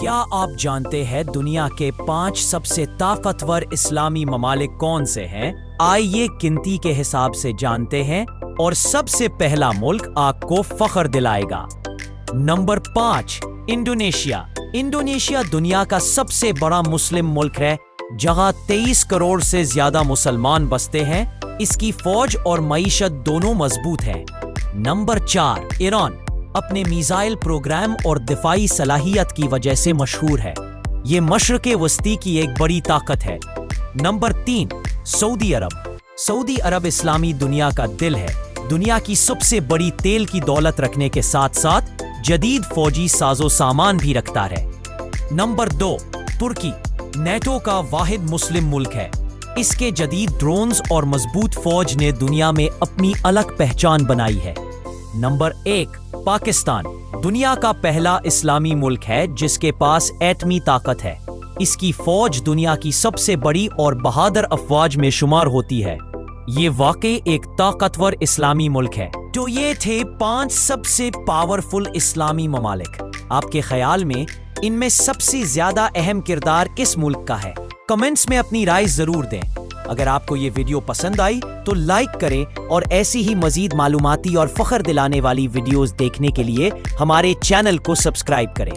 کیا آپ جانتے ہیں دنیا کے 5 سب سے طاقتور اسلامی ممالک کون سے ہیں؟ آئیے گنتی کے حساب سے جانتے ہیں اور سب سے پہلا ملک آپ کو فخر دلائے گا۔ Number 5، Indonesia. انڈونیشیا دنیا کا سب سے بڑا مسلم ملک ہے، جہاں 23 کروڑ سے زیادہ مسلمان بستے ہیں۔ اس کی فوج اور معیشت دونوں مضبوط ہیں۔ نمبر 4، ایران۔ اپنے میزائل پروگرام اور دفاعی صلاحیت کی وجہ سے مشہور ہے۔ یہ مشرق وسطی کی ایک بڑی طاقت ہے۔ نمبر 3، سعودی عرب۔ سعودی عرب اسلامی دنیا کا دل ہے۔ دنیا کی سب سے بڑی تیل کی دولت رکھنے کے ساتھ ساتھ جدید فوجی ساز و سامان بھی رکھتا ہے۔ نمبر 2، ترکی۔ نیٹو کا واحد مسلم ملک ہے۔ اس کے جدید ڈرونز اور مضبوط فوج نے دنیا میں اپنی الگ پہچان بنائی ہے۔ نمبر 1، پاکستان۔ دنیا کا پہلا اسلامی ملک ہے جس کے پاس ایٹمی طاقت ہے۔ اس کی فوج دنیا کی سب سے بڑی اور بہادر افواج میں شمار ہوتی ہے۔ یہ واقعی ایک طاقتور اسلامی ملک ہے۔ تو یہ تھے 5 سب سے پاورفل اسلامی ممالک۔ آپ کے خیال میں ان میں سب سے زیادہ اہم کردار کس ملک کا ہے؟ کمنٹس میں اپنی رائے ضرور دیں۔ اگر آپ کو یہ ویڈیو پسند آئی تو لائک کریں اور ایسی ہی مزید معلوماتی اور فخر دلانے والی ویڈیوز دیکھنے کے لیے ہمارے چینل کو سبسکرائب کریں۔